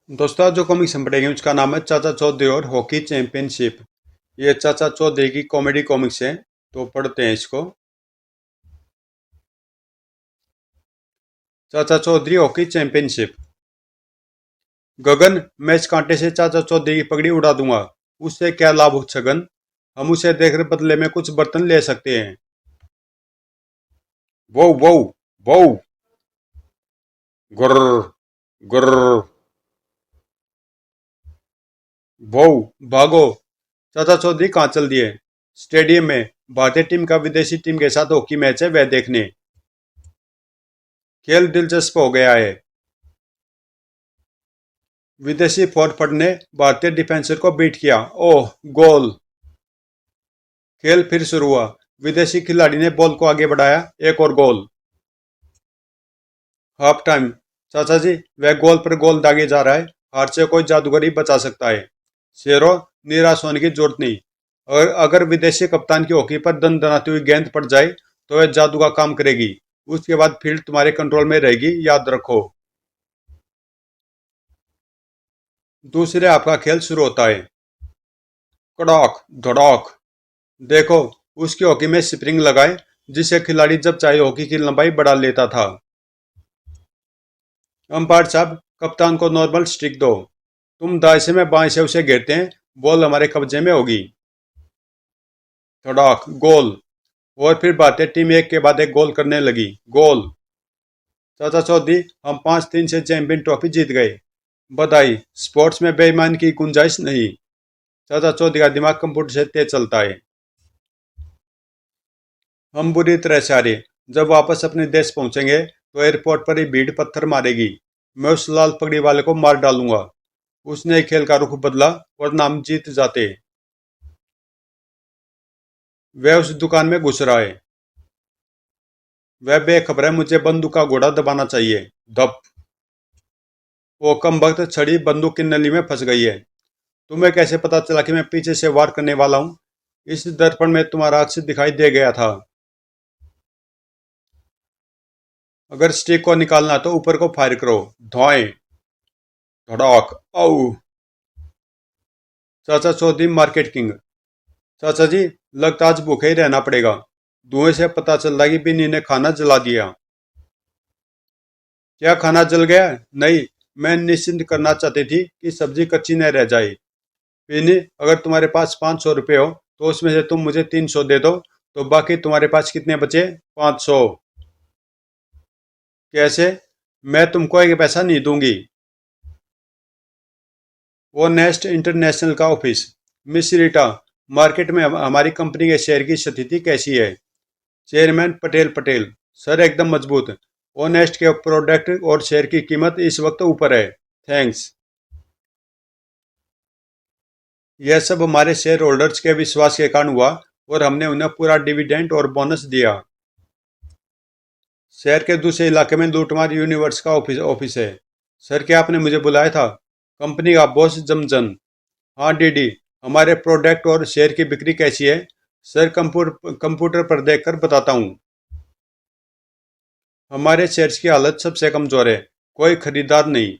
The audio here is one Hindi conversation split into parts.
दोस्तों आज जो कॉमिक्स हम पढ़ेंगे उसका नाम है चाचा चौधरी और हॉकी चैंपियनशिप। ये चाचा चौधरी की कॉमेडी कॉमिक्स है, तो पढ़ते हैं इसको। चाचा चौधरी हॉकी चैंपियनशिप। गगन, मैं इस कांटे से चाचा चौधरी की पगड़ी उड़ा दूंगा। उससे क्या लाभ हो छगन? हम उसे देखकर बदले में कुछ बर्तन ले सकते हैं। वो वो वो गुर्र गुर्र वो भागो। चाचा चौधरी कहाँ चल दिए? स्टेडियम में भारतीय टीम का विदेशी टीम के साथ हॉकी मैच है, वह देखने। खेल दिलचस्प हो गया है। विदेशी फॉरवर्ड ने भारतीय डिफेंसर को बीट किया। ओह, गोल। खेल फिर शुरू हुआ। विदेशी खिलाड़ी ने बॉल को आगे बढ़ाया। एक और गोल। Half time. चाचा जी, वह गोल पर गोल दागे जा रहा है। हार से कोई जादूगर ही बचा सकता है। शेरों, निराश होने की जरूरत नहीं। और अगर विदेशी कप्तान की हॉकी पर दनाती हुई गेंद पड़ जाए तो वह जादू का काम करेगी। उसके बाद फील्ड तुम्हारे कंट्रोल में रहेगी, याद रखो। दूसरे हाफ का खेल शुरू होता है। कड़ाक धड़ाक। देखो, उसकी हॉकी में स्प्रिंग लगाए, जिससे खिलाड़ी जब चाहे हॉकी की लंबाई बढ़ा लेता था। अंपायर साहब, कप्तान को नॉर्मल स्ट्रिक दो। तुम दाएं से मैं बाएं से उसे घेरते हैं। बॉल हमारे कब्जे में होगी। धड़ाक गोल। और फिर भारतीय टीम एक के बाद एक गोल करने लगी। गोल। चाचा चौधरी, हम 5-3 से चैंपियन ट्रॉफी जीत गए। बधाई। स्पोर्ट्स में बेईमान की गुंजाइश नहीं। चाचा चौधरी का दिमाग कंप्यूटर से तेज चलता है। हम बुरी तरह से हारे। जब वापस अपने देश पहुंचेंगे तो एयरपोर्ट पर ही भीड़ पत्थर मारेगी। मैं उस लाल पगड़ी वाले को मार डालूंगा। उसने खेल का रुख बदला और नाम जीत जाते। वह उस दुकान में घुस रहा है। वह बेखबर है, मुझे बंदूक का घोड़ा दबाना चाहिए। धप। वो कम वक्त छड़ी बंदूक की नली में फंस गई है। तुम्हें कैसे पता चला कि मैं पीछे से वार करने वाला हूँ? इस दर्पण में तुम्हारा अक्स दिखाई दे गया था। अगर स्टिक को निकालना तो ऊपर को फायर करो। धौएं। धड़ाक। औ। चाचा चौधरी मार्केट किंग। चाचा जी, लगता आज भूखे ही रहना पड़ेगा। धुएं से पता चल रहा है कि बिन्नी ने खाना जला दिया। क्या खाना जल गया? नहीं, मैं निश्चिंत करना चाहती थी कि सब्जी कच्ची न रह जाए। बिन्नी, अगर तुम्हारे पास 500 रुपये हो तो उसमें से तुम मुझे 300 दे दो, तो बाकी तुम्हारे पास कितने बचे? 500। कैसे? मैं तुमको एक पैसा नहीं दूंगी। वो नेस्ट इंटरनेशनल का ऑफिस। मिस रीटा, मार्केट में हमारी कंपनी के शेयर की स्थिति कैसी है? चेयरमैन पटेल पटेल, सर एकदम मजबूत। ओनेस्ट के प्रोडक्ट और शेयर की कीमत इस वक्त ऊपर है। थैंक्स। यह सब हमारे शेयर होल्डर्स के विश्वास के कारण हुआ और हमने उन्हें पूरा डिविडेंड और बोनस दिया। शहर के दूसरे इलाके में लूटमार यूनिवर्स का ऑफिस है। सर, क्या आपने मुझे बुलाया था? कंपनी का बॉस जमजन। हाँ डीडी, हमारे प्रोडक्ट और शेयर की बिक्री कैसी है? सर, कंप्यूटर पर देखकर बताता हूँ। हमारे शेयर्स की हालत सबसे कमजोर है। कोई खरीदार नहीं।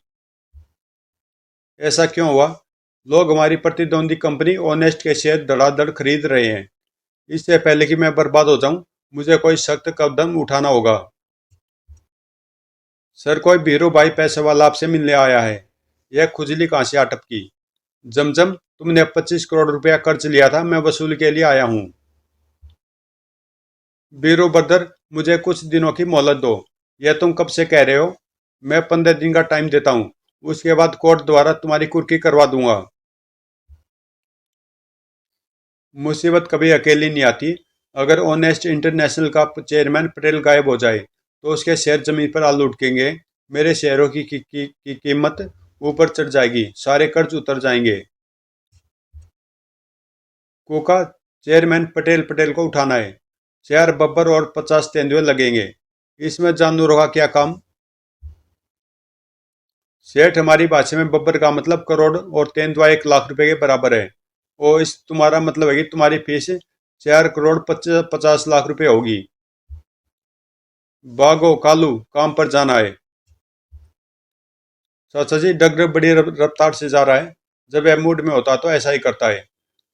ऐसा क्यों हुआ? लोग हमारी प्रतिद्वंदी कंपनी ओनेस्ट के शेयर धड़ाधड़ खरीद रहे हैं। इससे पहले कि मैं बर्बाद हो जाऊं, मुझे कोई सख्त कदम उठाना होगा। सर, कोई बीरू भाई पैसे वाला आपसे मिलने आया है। यह खुजली कहाँ से आ टपकी? जमजम, तुमने 25 करोड़ रुपया कर्ज लिया था, मैं वसूली के लिए आया हूँ। बीरू ब्रदर, मुझे कुछ दिनों की मोहलत दो। यह तुम कब से कह रहे हो? मैं 15 दिन का टाइम देता हूँ। उसके बाद कोर्ट द्वारा तुम्हारी कुर्की करवा दूंगा। मुसीबत कभी अकेली नहीं आती। अगर ऑनेस्ट इंटरनेशनल का चेयरमैन पटेल गायब हो जाए तो उसके शेयर जमीन पर आ लुढ़केंगे। मेरे शेयरों की कीमत ऊपर चढ़ जाएगी, सारे कर्ज उतर जाएंगे। कोका, चेयरमैन पटेल पटेल को उठाना है। 4 बब्बर और 50 तेंदुए लगेंगे। इसमें जानवरों का क्या काम? सेठ, हमारी भाषा में बब्बर का मतलब करोड़ और तेंदुआ 1 लाख रुपए के बराबर है। और इस तुम्हारा मतलब है कि तुम्हारी फीस 4 करोड़ 50 लाख रुपए होगी। भागो कालू, काम पर जाना है। चाचा जी, डगर बड़ी रफ्तार से जा रहा है। जब वह मूड में होता तो ऐसा ही करता है।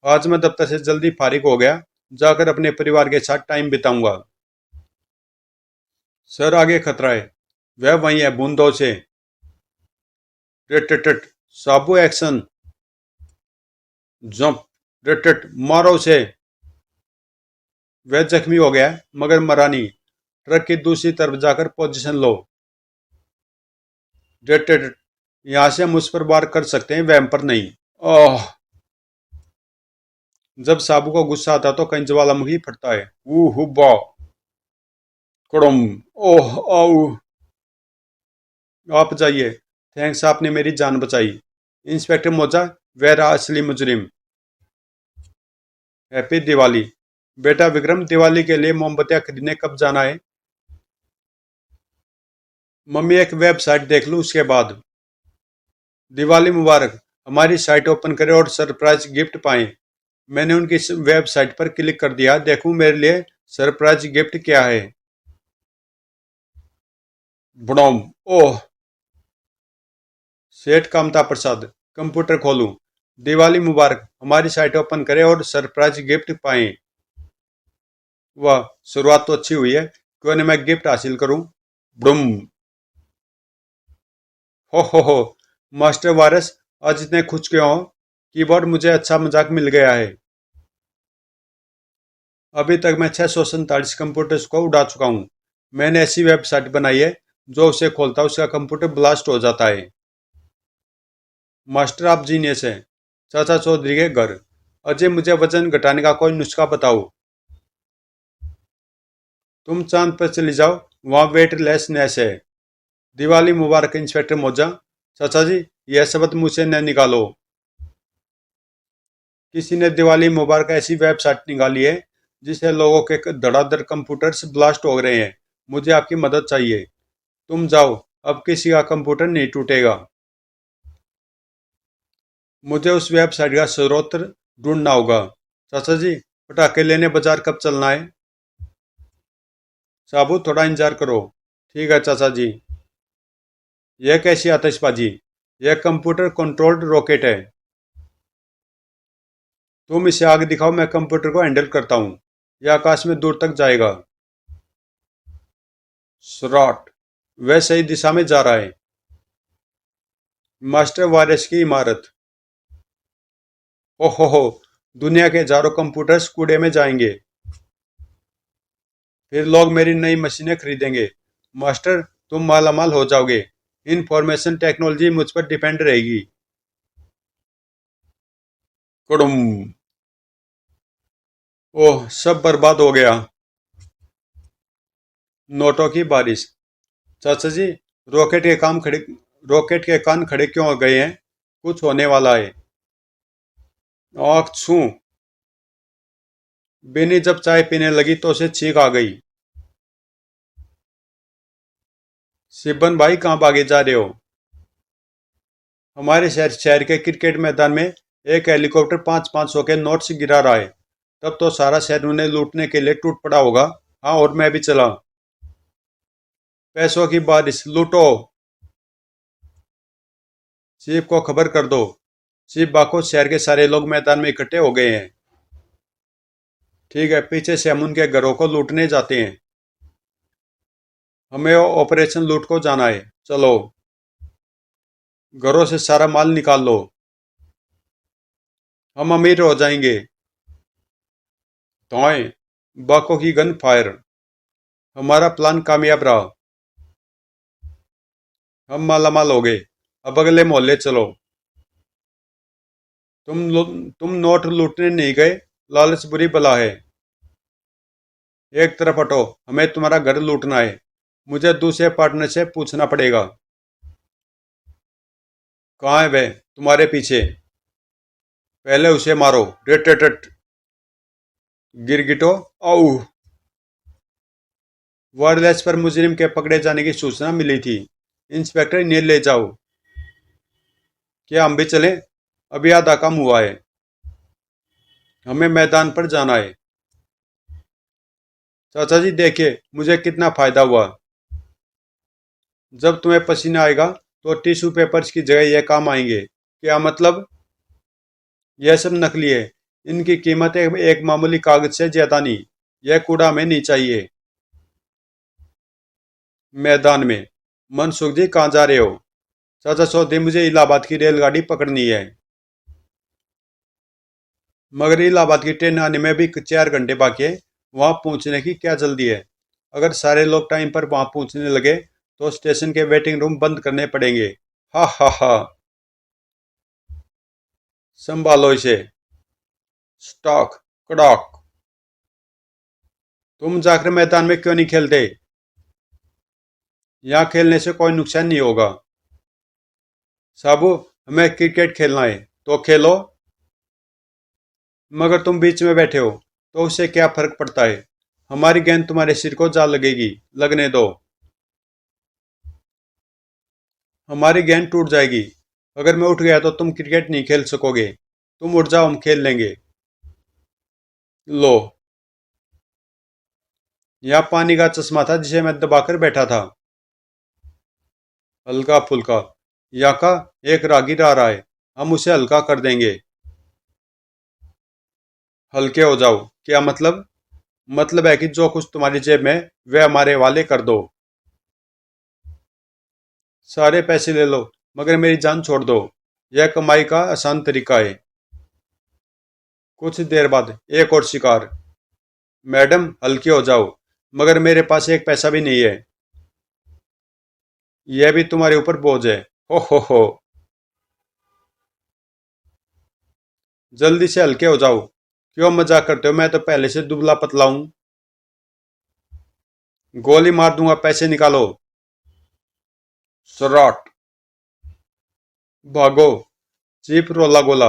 आज मैं दफ्तर से जल्दी फारिग हो गया, जाकर अपने परिवार के साथ टाइम बिताऊंगा। सर, आगे खतरा है। वह वही है, बूंदों से। टिट, साबु एक्शन। जंप। टिट, मारो उसे। वह जख्मी हो गया है, मगर मरा नहीं। ट्रक की दूसरी तरफ जाकर पोजीशन लो। टिट, यहां से हम उस पर वार कर सकते हैं, वह पर नहीं। ओह। जब साबु को गुस्सा आता तो कहीं ज्वालामुखी फटता है। हुब्बा। कुड़ुम। ओह। आओ। आप जाइए। थैंक्स, आपने मेरी जान बचाई। इंस्पेक्टर मोजा, वह रहा असली मुजरिम। हैप्पी दिवाली। बेटा विक्रम, दिवाली के लिए मोमबत्तियां खरीदने कब जाना है? मम्मी, एक वेबसाइट देख लूं उसके बाद। दिवाली मुबारक। हमारी साइट ओपन करें और सरप्राइज गिफ्ट पाएं। मैंने उनकी वेबसाइट पर क्लिक कर दिया। देखूं मेरे लिए सरप्राइज गिफ्ट क्या है। बुड़ोम। ओह। सेठ कामता प्रसाद, कंप्यूटर खोलूं। दिवाली मुबारक, हमारी साइट ओपन करें और सरप्राइज गिफ्ट पाएं। वाह, शुरुआत तो अच्छी हुई है। क्यों नहीं मैं गिफ्ट हासिल करूं। बुम। हो, मास्टर वायरस, आज इतने खुश क्यों हो? कीबोर्ड, मुझे अच्छा मजाक मिल गया है। अभी तक मैं 647 कंप्यूटर्स को उड़ा चुका हूँ। मैंने ऐसी वेबसाइट बनाई है, जो उसे खोलता है उसका कंप्यूटर ब्लास्ट हो जाता है। मास्टर, आप जीनियस हैं। चाचा चौधरी के घर। अजय, मुझे वजन घटाने का कोई नुस्खा बताओ। तुम चांद पर चली जाओ, वहाँ वेटलेसनेस है। दिवाली मुबारक इंस्पेक्टर मौजा। चाचा जी, यह शब्द मुँह से न निकालो। किसी ने दिवाली मुबारक ऐसी वेबसाइट निकाली है, जिससे लोगों के धड़ाधड़ कंप्यूटर्स ब्लास्ट हो रहे हैं। मुझे आपकी मदद चाहिए। तुम जाओ, अब किसी का कंप्यूटर नहीं टूटेगा। मुझे उस वेबसाइट का स्रोत ढूंढना होगा। चाचा जी, पटाखे लेने बाजार कब चलना है? साबू, थोड़ा इंतजार करो। ठीक है चाचा जी। यह कैसी आतिशबाजी? यह कंप्यूटर कंट्रोल्ड रॉकेट है। तुम इसे आगे दिखाओ, मैं कंप्यूटर को हैंडल करता हूँ। यह आकाश में दूर तक जाएगा। स्रॉट। वह सही दिशा में जा रहा है। मास्टर वायरस की इमारत। ओहो, दुनिया के हजारों कंप्यूटर्स कूड़े में जाएंगे। फिर लोग मेरी नई मशीनें खरीदेंगे। मास्टर, तुम मालामाल हो जाओगे। इंफॉर्मेशन टेक्नोलॉजी मुझ पर डिपेंड रहेगी। कुडुम। ओह, सब बर्बाद हो गया। नोटों की बारिश। चाचा जी, रॉकेट के काम खड़े रॉकेट के कान खड़े क्यों हो गए हैं? कुछ होने वाला है। आँख छू। बेनी जब चाय पीने लगी तो उसे छींक आ गई। सिबन भाई, कहाँ भागे जा रहे हो? हमारे शहर के क्रिकेट मैदान में एक हेलीकॉप्टर 5-500 के नोट्स गिरा रहा है। तब तो सारा शहर उन्हें लूटने के लिए टूट पड़ा होगा। हाँ, और मैं भी चला। पैसों की बारिश, लूटो। चीफ को खबर कर दो। चीफ बाको, शहर के सारे लोग मैदान में इकट्ठे हो गए हैं। ठीक है, पीछे से हम उनके घरों को लूटने जाते हैं। हमें ऑपरेशन लूट को जाना है। चलो। घरों से सारा माल निकाल लो। हम अमीर हो जाएंगे। दाएं। बाको की गन फायर। हमारा प्लान कामयाब रहा। हम मालामाल हो गए। अब अगले मोहल्ले चलो। तुम नोट लूटने नहीं गए। लालच बुरी बला है। एक तरफ हटो, हमें तुम्हारा घर लूटना है। मुझे दूसरे पार्टनर से पूछना पड़ेगा। कहाँ है वह? तुम्हारे पीछे। पहले उसे मारो। रेट रेट रेट। गिरगिटो। आउ। वायरलेस पर मुजरिम के पकड़े जाने की सूचना मिली थी। इंस्पेक्टर, इन्हें ले जाओ। क्या हम भी चलें? अभी आधा काम हुआ है। हमें मैदान पर जाना है। चाचा जी, देखिए मुझे कितना फायदा हुआ। जब तुम्हें पसीना आएगा तो टिश्यू पेपर्स की जगह ये काम आएंगे। क्या मतलब? यह सब नकली है। इनकी कीमत एक मामूली कागज से ज्यादा नहीं। यह कूड़ा हमें नहीं चाहिए। मैदान में। मनसुख जी कहाँ जा रहे हो? चाचा चौधरी, मुझे इलाहाबाद की रेलगाड़ी पकड़नी है। मगर इलाहाबाद की ट्रेन आने में भी 4 घंटे बाकी है। वहां पहुंचने की क्या जल्दी है? अगर सारे लोग टाइम पर वहां पहुंचने लगे तो स्टेशन के वेटिंग रूम बंद करने पड़ेंगे। हा हा हा। संभालो इसे। स्टॉक। कड़ॉक। तुम जाकर मैदान में क्यों नहीं खेलते? यहाँ खेलने से कोई नुकसान नहीं होगा। साबू, हमें क्रिकेट खेलना है तो खेलो। मगर तुम बीच में बैठे हो तो उससे क्या फर्क पड़ता है? हमारी गेंद तुम्हारे सिर को जा लगेगी। लगने दो। हमारी गेंद टूट जाएगी। अगर मैं उठ गया तो तुम क्रिकेट नहीं खेल सकोगे। तुम उठ जाओ, हम खेल लेंगे। लो। यहाँ पानी का चश्मा था जिसे मैं दबाकर बैठा था। हल्का फुल्का। यहाँ का एक रागीर आ रहा है। हम उसे हल्का कर देंगे। हल्के हो जाओ क्या मतलब? मतलब है कि जो कुछ तुम्हारी जेब में वह हमारे वाले कर दो। सारे पैसे ले लो मगर मेरी जान छोड़ दो। यह कमाई का आसान तरीका है। कुछ देर बाद एक और शिकार। मैडम, हल्के हो जाओ। मगर मेरे पास एक पैसा भी नहीं है। यह भी तुम्हारे ऊपर बोझ है। हो। जल्दी से हल्के हो जाओ। क्यों मजाक करते हो? मैं तो पहले से दुबला पतला हूं। गोली मार दूंगा, पैसे निकालो। सराट। भागो। चीप रोला गोला।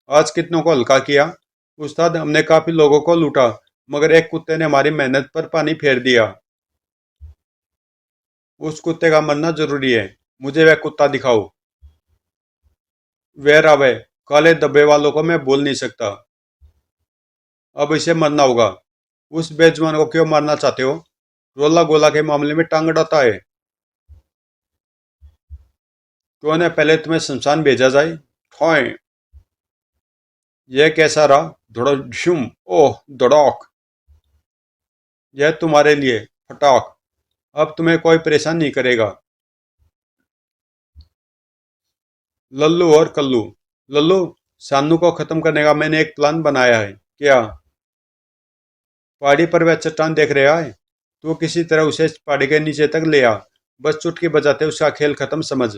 आज कितनों को हल्का किया? उस्ताद, हमने काफी लोगों को लूटा मगर एक कुत्ते ने हमारी मेहनत पर पानी फेर दिया। उस कुत्ते का मरना जरूरी है। मुझे वह कुत्ता दिखाओ। वह रहा। काले धब्बे वालों को मैं बोल नहीं सकता। अब इसे मरना होगा। उस बेजुबान को क्यों मारना चाहते हो? रोला गोला के मामले में टांग अड़ाता है। क्यों न पहले तुम्हें शमशान भेजा जाए। ठोय। यह कैसा रहा? धड़ोम। ओह धड़ाक। यह तुम्हारे लिए। फटाक। अब तुम्हें कोई परेशान नहीं करेगा। लल्लू और कल्लू। लल्लू, शानू को खत्म करने का मैंने एक प्लान बनाया है। क्या? पहाड़ी पर वह चट्टान देख रहा है? तू किसी तरह उसे पहाड़ी के नीचे तक ले आ। बस चुटकी बजाते उसका खेल खत्म समझ।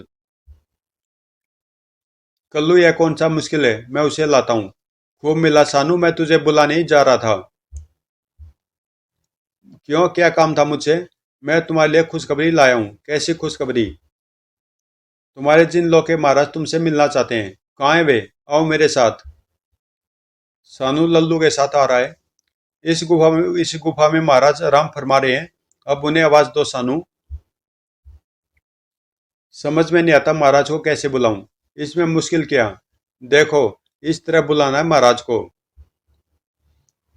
कल्लू, यह कौन सा मुश्किल है, मैं उसे लाता हूँ। खूब मिला सानू, मैं तुझे बुलाने ही जा रहा था। क्यों, क्या काम था मुझसे? मैं तुम्हारे लिए खुशखबरी लाया हूँ। कैसी खुशखबरी? तुम्हारे जिन लोग के महाराज तुमसे मिलना चाहते हैं। कहाँ है वे? आओ मेरे साथ। सानू लल्लू के साथ आ रहा है। इस गुफा में महाराज आराम फरमा रहे हैं। अब उन्हें आवाज दो सानू। समझ में नहीं आता महाराज को कैसे बुलाऊं। इसमें मुश्किल क्या? देखो, इस तरह बुलाना है महाराज को।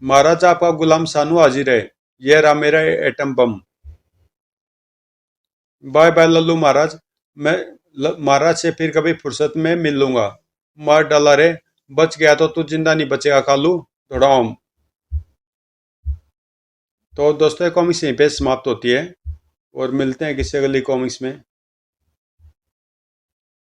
महाराज, आपका गुलाम सानू हाजिर है। यह रहा मेरा atom bomb. Bye bye Lallu Maharaj. मैं महाराज से फिर कभी फुर्सत में मिल लूंगा। मार डाला रे। बच गया तो तू जिंदा नहीं बचेगा कालू। धड़ाम। तो दोस्तों, कॉमिक्स यहीं पे समाप्त होती है और मिलते हैं किसी अगली कॉमिक्स में।